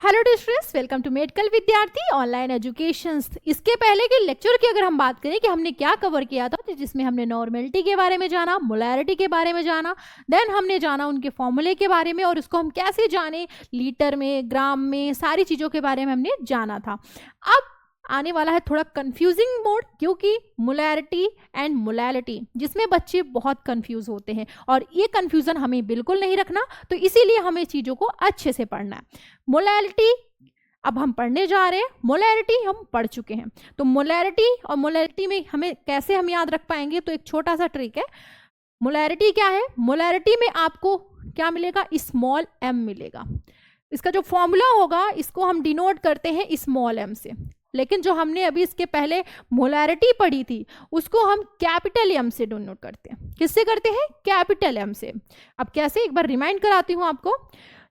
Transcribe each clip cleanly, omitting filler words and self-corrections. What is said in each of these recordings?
Hello students, welcome to medical Vidyarthi online education. इसके पहले के लेक्चर की अगर हम बात करें कि हमने क्या कवर किया था, तो जिसमें हमने नॉर्मेलिटी के बारे में जाना, मोलैरिटी के बारे में जाना, देन हमने जाना उनके फॉर्मूले के बारे में और उसको हम कैसे जाने, लीटर में, ग्राम में, सारी चीज़ों के बारे में हमने जाना था। अब आने वाला है थोड़ा कंफ्यूजिंग मोड, क्योंकि मोलैरिटी एंड मोलैलिटी जिसमें बच्चे बहुत कंफ्यूज होते हैं और ये कंफ्यूजन हमें बिल्कुल नहीं रखना, तो इसीलिए हमें चीज़ों को अच्छे से पढ़ना है। मोलैलिटी अब हम पढ़ने जा रहे हैं, मोलैरिटी हम पढ़ चुके हैं। तो मोलैरिटी और मोलैलिटी में हमें कैसे हम याद रख पाएंगे, तो एक छोटा सा ट्रिक है। मोलैरिटी क्या है? मोलैरिटी में आपको क्या मिलेगा? स्मॉल एम मिलेगा। इसका जो फॉर्मूला होगा इसको हम डिनोट करते हैं स्मॉल एम से, लेकिन जो हमने अभी इसके पहले मोलैरिटी पढ़ी थी उसको हम कैपिटल एम से डिनोट करते हैं। किससे करते हैं? कैपिटल एम से। अब कैसे, एक बार रिमाइंड कराती हूँ आपको।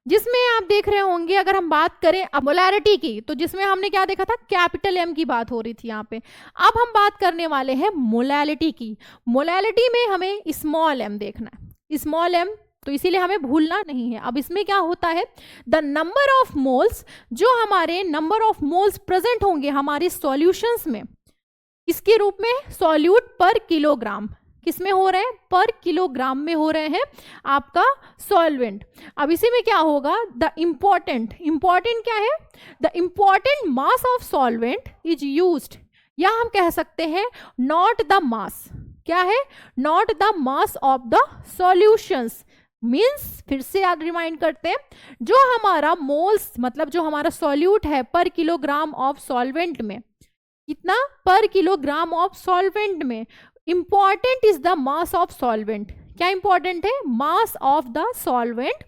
जिसमें आप देख रहे होंगे, अगर हम बात करें अब मोलैरिटी की, तो जिसमें हमने क्या देखा था? कैपिटल एम की बात हो रही थी यहाँ पे। अब हम बात करने वाले हैं मोलैलिटी की। मोलैलिटी में हमें स्मॉल एम देखना है, स्मॉल एम, तो इसीलिए हमें भूलना नहीं है। अब इसमें क्या होता है? द नंबर ऑफ मोल्स, जो हमारे नंबर ऑफ मोल्स प्रेजेंट होंगे हमारे सॉल्यूशंस में, इसके रूप में सॉल्यूट पर किलोग्राम, किसमें हो रहे हैं? पर किलोग्राम में हो रहे हैं आपका सॉल्वेंट। अब इसी में क्या होगा? द इम्पॉर्टेंट क्या है? The important mass of solvent is used, या हम कह सकते हैं नॉट द मास। क्या है? Not the mass of the solutions. Means फिर से याद रिमाइंड करते हैं, जो हमारा मोल्स मतलब जो हमारा सॉल्यूट है पर किलोग्राम ऑफ सॉल्वेंट में, कितना? पर किलोग्राम ऑफ सॉल्वेंट में important is the mass of solvent. क्या इंपॉर्टेंट है? Mass of the solvent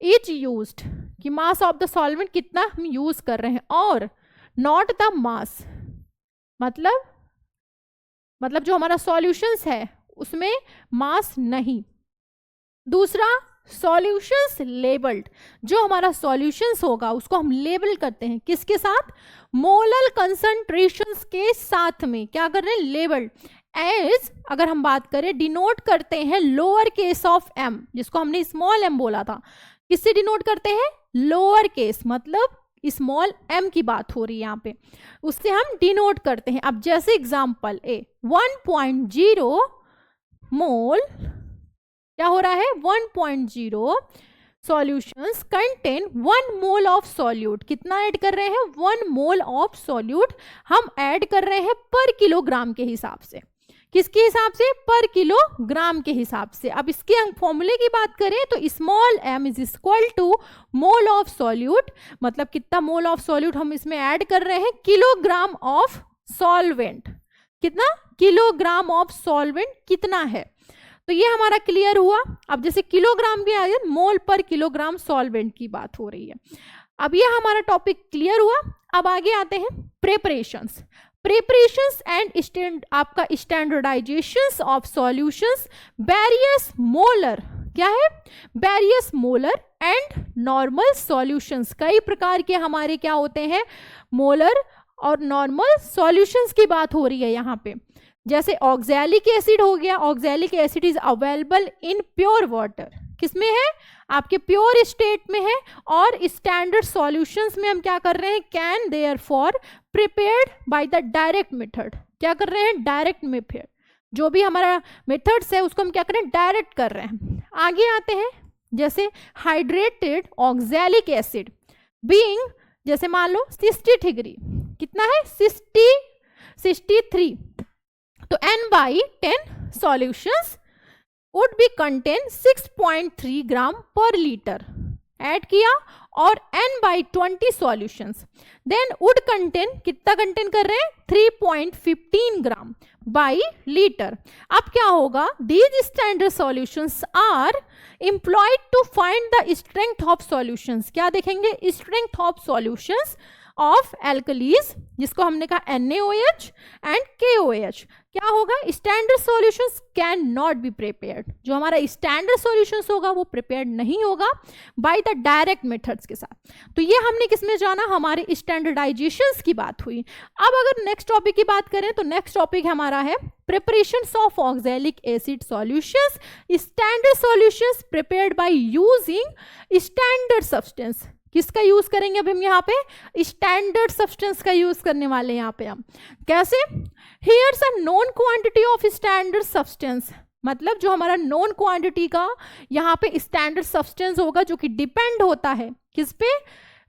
is used, कि मास ऑफ द सॉल्वेंट कितना हम यूज कर रहे हैं, और नॉट द मास मतलब जो हमारा सॉल्यूशंस है उसमें मास नहीं। दूसरा, सॉल्यूशंस लेबल्ड, जो हमारा सॉल्यूशंस होगा उसको हम लेबल करते हैं किसके साथ? मोलर कंसंट्रेशंस के साथ में। क्या कर रहे हैं? लेबल्ड। एज अगर हम बात करें, डिनोट करते हैं लोअर केस ऑफ एम, जिसको हमने स्मॉल एम बोला था। किससे डिनोट करते हैं? लोअर केस, मतलब स्मॉल एम की बात हो रही है यहाँ पे, उससे हम डिनोट करते हैं। अब जैसे एग्जाम्पल ए, 1.0 मोल, क्या हो रहा है? 1.0 solutions contain 1 mole of solute. कितना ऐड कर रहे हैं? 1 मोल ऑफ सॉल्यूट हम ऐड कर रहे हैं पर किलोग्राम के हिसाब से। किसके हिसाब से? पर किलोग्राम के हिसाब से। अब इसके हम फॉर्मूले की बात करें तो small M is equal to mole of solute, मतलब कितना मोल ऑफ सॉल्यूट हम इसमें ऐड कर रहे हैं? Kilogram of solvent. कितना? किलोग्राम ऑफ सॉल्वेंट कितना है? तो ये हमारा क्लियर हुआ। अब जैसे किलोग्राम की आगे मोल पर किलोग्राम सॉल्वेंट की बात हो रही है। अब ये हमारा टॉपिक क्लियर हुआ। अब आगे आते हैं प्रिपरेशंस एंड आपका स्टैंडर्डाइजेशंस ऑफ सॉल्यूशंस, वेरियस मोलर, क्या है? Various molar and normal solutions. कई प्रकार के हमारे क्या होते हैं? मोलर और नॉर्मल सॉल्यूशंस की बात हो रही है यहाँ पे। जैसे ऑक्सैलिक एसिड हो गया, oxalic acid is available in pure water. किसमें है? आपके प्योर स्टेट में है। और स्टैंडर्ड सॉल्यूशंस में हम क्या कर रहे हैं? Can therefore prepared by the direct method. क्या कर रहे हैं? Direct method. जो भी हमारा मेथड्स है उसको हम क्या कर रहे हैं? डायरेक्ट कर रहे हैं। आगे आते हैं, जैसे हाइड्रेटेड ऑक्सैलिक एसिड बीइंग, जैसे मान लो 60 डिग्री, कितना है? 63, तो n/10 solutions would be contain 6.3 gram per litre add किया, और n/20 solutions then would contain, कितना कंटेन कर रहे हैं? 3.15 ग्राम बाई लीटर। अब क्या होगा? these standard solutions are employed to find the strength of solutions। क्या देखेंगे? strength of solutions of alkalis, जिसको हमने कहा NaOH एंड KOH। क्या होगा? Standard solutions can not be prepared. जो हमारा स्टैंडर्ड सॉल्यूशंस होगा वो प्रिपेयर्ड नहीं होगा बाय द डायरेक्ट मेथड्स के साथ। तो ये हमने किसमें जाना? हमारे स्टैंडर्डाइजेशंस की बात हुई। अब अगर नेक्स्ट टॉपिक की बात करें तो नेक्स्ट टॉपिक हमारा है preparations of oxalic acid solutions, standard solutions prepared by using standard substance। किसका यूज करेंगे? अब हम यहाँ पे स्टैंडर्ड सब्सटेंस का यूज करने वाले हैं यहाँ पे हम। कैसे? Here's a known quantity of standard substance, मतलब जो हमारा नोन क्वांटिटी का यहाँ पे स्टैंडर्ड सब्सटेंस होगा जो कि डिपेंड होता है किस पे?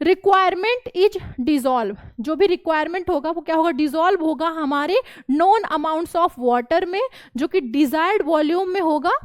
रिक्वायरमेंट इज डिजॉल्व, जो भी रिक्वायरमेंट होगा वो क्या होगा? डिजॉल्व होगा हमारे नोन अमाउंट्स ऑफ वाटर में, जो कि डिजायर्ड वॉल्यूम में होगा।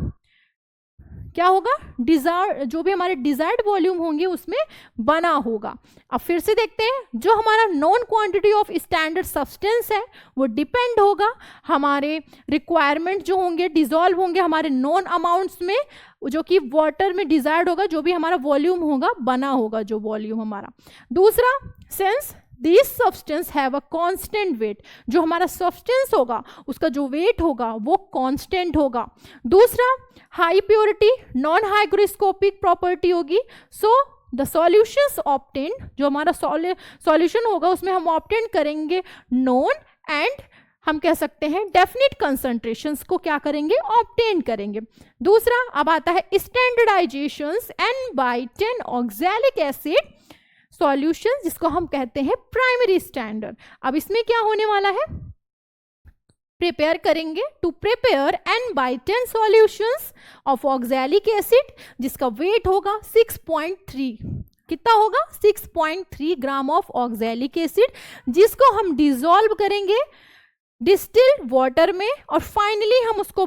क्या होगा? डिजायर, जो भी हमारे डिजायर्ड वॉल्यूम होंगे उसमें बना होगा। अब फिर से देखते हैं, जो हमारा non quantity of standard substance है वो डिपेंड होगा हमारे रिक्वायरमेंट जो होंगे, डिजॉल्व होंगे हमारे नॉन अमाउंट्स में, जो कि वाटर में डिजायर्ड होगा, जो भी हमारा वॉल्यूम होगा, बना होगा जो वॉल्यूम हमारा। दूसरा, since this substance have a constant weight, जो हमारा सब्सटेंस होगा उसका जो वेट होगा वो कांस्टेंट होगा। दूसरा, high purity, non hygroscopic property होगी। सो द सॉल्यूशंस ऑब्टेन्ड, जो हमारा सॉल्यूशन होगा उसमें हम ऑब्टेन करेंगे नॉन एंड हम कह सकते हैं डेफिनिट कंसंट्रेशंस को क्या करेंगे? ऑब्टेन करेंगे। दूसरा, अब आता है स्टैंडर्डाइजेशंस N/10 ऑक्सैलिक एसिड सॉल्यूशन, जिसको हम कहते हैं प्राइमरी स्टैंडर्ड। अब इसमें क्या होने वाला है? प्रिपेयर करेंगे to prepare N/10 solutions of oxalic acid, जिसका वेट होगा 6.3। कितना होगा? 6.3 ग्राम ऑफ ऑक्सैलिक एसिड, जिसको हम डिसॉल्व करेंगे डिस्टिल्ड वाटर में, और फाइनली हम उसको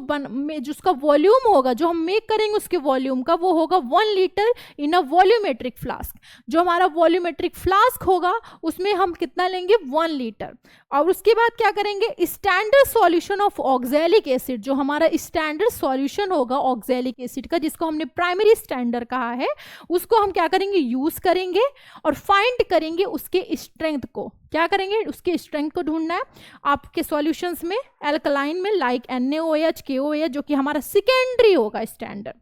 जिसका वॉल्यूम होगा, जो हम मेक करेंगे उसके वॉल्यूम का, वो होगा 1 litre in a volumetric flask. जो हमारा वॉल्यूमेट्रिक फ्लास्क होगा उसमें हम कितना लेंगे? 1 लीटर। और उसके बाद क्या करेंगे? Standard solution of oxalic acid, जो हमारा स्टैंडर्ड सॉल्यूशन होगा ऑक्सैलिक एसिड का, जिसको हमने प्राइमरी स्टैंडर्ड कहा है, उसको हम क्या करेंगे? यूज करेंगे और फाइंड करेंगे उसके स्ट्रेंथ को। क्या करेंगे? उसके स्ट्रेंथ को ढूंढना है आपके सॉल्यूशंस में, एल्कलाइन में, लाइक NaOH, KOH, जो कि हमारा सेकेंडरी होगा स्टैंडर्ड,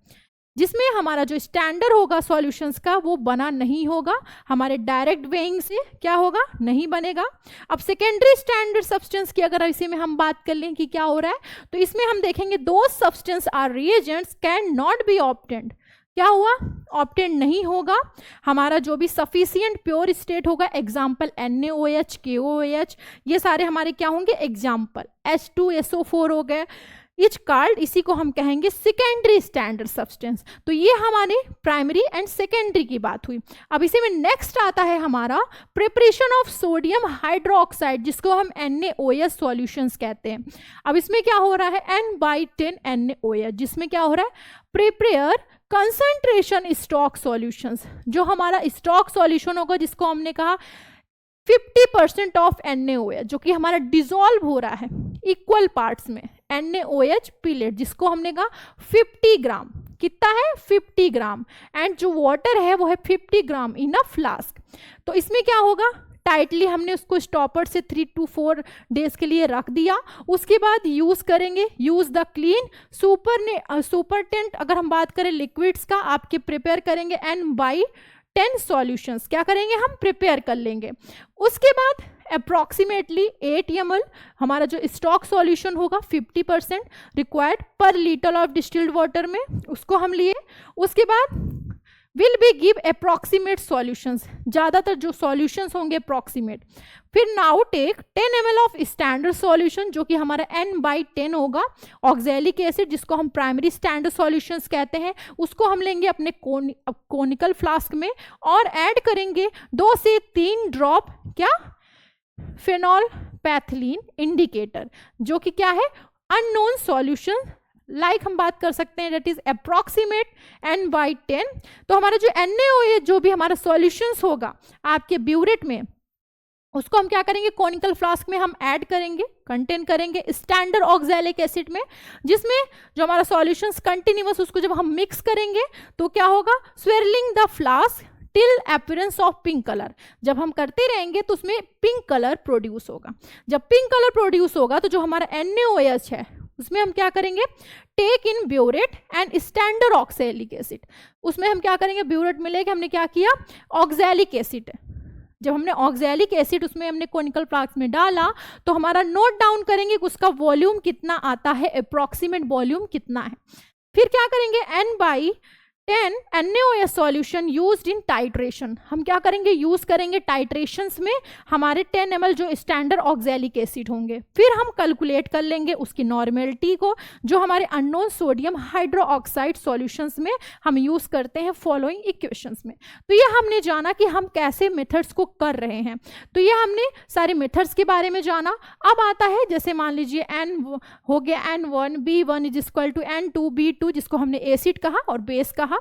जिसमें हमारा जो स्टैंडर्ड होगा सॉल्यूशंस का वो बना नहीं होगा, हमारे डायरेक्ट वेइंग से क्या होगा? नहीं बनेगा। अब सेकेंडरी स्टैंडर्ड सब्सटेंस की अगर इसी में हम बात कर लें कि क्या हो रहा है, तो इसमें हम देखेंगे दो substance are reagents can not be obtained. क्या हुआ? ऑब्टेन नहीं होगा हमारा जो भी सफिशिएंट प्योर स्टेट होगा। एग्जाम्पल NaOH, KOH, ये सारे हमारे क्या होंगे? एग्जाम्पल। H2SO4 हो गए, इच कार्ड, इसी को हम कहेंगे सेकेंडरी स्टैंडर्ड सब्सटेंस। तो ये हमारे प्राइमरी एंड सेकेंडरी की बात हुई। अब इसी में नेक्स्ट आता है हमारा प्रिपरेशन ऑफ सोडियम हाइड्रोक्साइड, जिसको हम NaOH सॉल्यूशंस कहते हैं। अब इसमें क्या हो रहा है? N/10 NaOH, जिसमें क्या हो रहा है? प्रिपेयर कंसंट्रेशन स्टॉक सॉल्यूशंस, जो हमारा स्टॉक सॉल्यूशन होगा, जिसको हमने कहा 50% ऑफ NaOH, जो कि हमारा डिसॉल्व हो रहा है इक्वल पार्ट्स में, NaOH पिलेट, जिसको हमने कहा 50 ग्राम। कितना है? 50 ग्राम। एंड जो वाटर है वो है 50 ग्राम इन अ फ्लास्क। तो इसमें क्या होगा? टाइटली हमने उसको स्टॉपर से 3 to 4 डेज के लिए रख दिया। उसके बाद यूज करेंगे, यूज द क्लीन सुपरटेंट। अगर हम बात करें लिक्विड्स का, आपके प्रिपेयर करेंगे N/10 सॉल्यूशंस। क्या करेंगे? हम प्रिपेयर कर लेंगे। उसके बाद अप्रॉक्सीमेटली 8 ml हमारा जो स्टॉक सॉल्यूशन होगा 50% रिक्वायर्ड पर लीटर ऑफ डिस्टिल्ड वाटर में, उसको हम लिए। उसके बाद will be give approximate solutions, ज़्यादातर जो सॉल्यूशंस होंगे अप्रॉक्सीमेट। फिर now take 10 ml of standard solution, जो कि हमारा N/10 होगा ऑक्सैलिक एसिड, जिसको हम प्राइमरी स्टैंडर्ड सॉल्यूशंस कहते हैं। उसको हम लेंगे अपने कोनिकल फ्लास्क में और ऐड करेंगे 2 से 3 ड्रॉप क्या? फेनॉल पैथिलीन इंडिकेटर, जो कि क्या है? अननोन सॉल्यूशन, लाइक हम बात कर सकते हैं दैट इज अप्रॉक्सीमेट N/10। तो हमारा जो NaOH जो भी हमारा सॉल्यूशंस होगा आपके ब्यूरेट में, उसको हम क्या करेंगे? कोनिकल फ्लास्क में हम ऐड करेंगे, कंटेन करेंगे स्टैंडर्ड ऑक्सैलिक एसिड में, जिसमें जो हमारा सॉल्यूशंस कंटिन्यूअस, उसको जब हम मिक्स करेंगे तो क्या होगा? Swirling the flask till appearance of pink colour. जब हम करते रहेंगे तो उसमें पिंक कलर प्रोड्यूस होगा। जब पिंक कलर प्रोड्यूस होगा तो जो हमारा NaOH है उसमें हम क्या करेंगे? Take in burette and standard oxalic acid. उसमें हम क्या करेंगे? ब्यूरेट में लेके हमने क्या किया? Oxalic acid. जब हमने ऑक्सैलिक एसिड उसमें हमने कोनिकल फ्लास्क में डाला तो हमारा नोट डाउन करेंगे कि उसका वॉल्यूम कितना आता है, अप्रॉक्सीमेट वॉल्यूम कितना है। फिर क्या करेंगे? 10 NaOH solution used in titration. हम क्या करेंगे, यूज करेंगे टाइट्रेशंस में हमारे 10 ml जो स्टैंडर्ड ऑक्सैलिक एसिड होंगे। फिर हम कैलकुलेट कर लेंगे उसकी नॉर्मेलिटी को, जो हमारे अननोन सोडियम हाइड्रोक्साइड सॉल्यूशंस में हम यूज करते हैं फॉलोइंग इक्वेशंस में। तो ये हमने जाना कि हम कैसे मेथड्स को कर रहे हैं। तो ये हमने सारे मेथड्स के बारे में जाना। अब आता है जैसे मान लीजिए n हो गया N1, B1 is equal to N2, B2 जिसको हमने एसिड कहा और बेस कहा।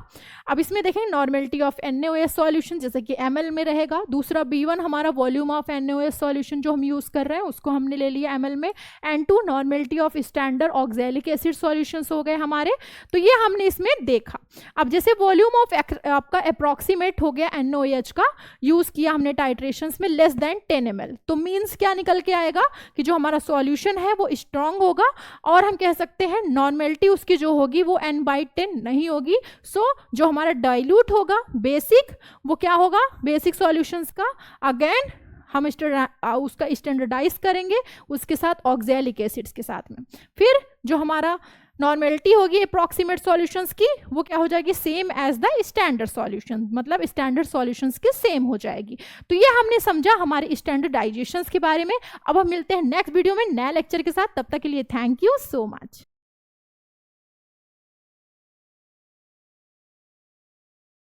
अब इसमें देखें नॉर्मेलिटी ऑफ NaOH सॉल्यूशन जैसे कि ml में रहेगा। दूसरा B1 हमारा वॉल्यूम ऑफ NaOH सॉल्यूशन जो हम यूज कर रहे हैं उसको हमने ले लिया ml में। N2 normality of standard oxalic acid solutions हो गए हमारे। तो ये हमने इसमें देखा। अब जैसे वॉल्यूम ऑफ आपका अप्रॉक्सीमेट हो गया NaOH का, यूज किया हमने टाइट्रेशंस में लेस देन 10 ml। तो मीन्स क्या निकल के आएगा कि जो हमारा सॉल्यूशन है वो स्ट्रांग होगा, और हम कह सकते हैं नॉर्मेलिटी उसकी जो होगी वो n/10 नहीं होगी। सो जो हमारा डाइल्यूट होगा बेसिक, वो क्या होगा, बेसिक सॉल्यूशंस का अगेन हम उसका स्टैंडर्डाइज करेंगे उसके साथ ऑक्सैलिक एसिड्स के साथ में। फिर जो हमारा नॉर्मेलिटी होगी अप्रॉक्सीमेट सॉल्यूशंस की, वो क्या हो जाएगी, same as the standard solution, मतलब स्टैंडर्ड सॉल्यूशंस के सेम हो जाएगी। तो ये हमने समझा हमारे स्टैंडर्डाइजेशंस के बारे में। अब हम मिलते हैं नेक्स्ट वीडियो में नए लेक्चर के साथ। तब तक के लिए थैंक यू सो मच।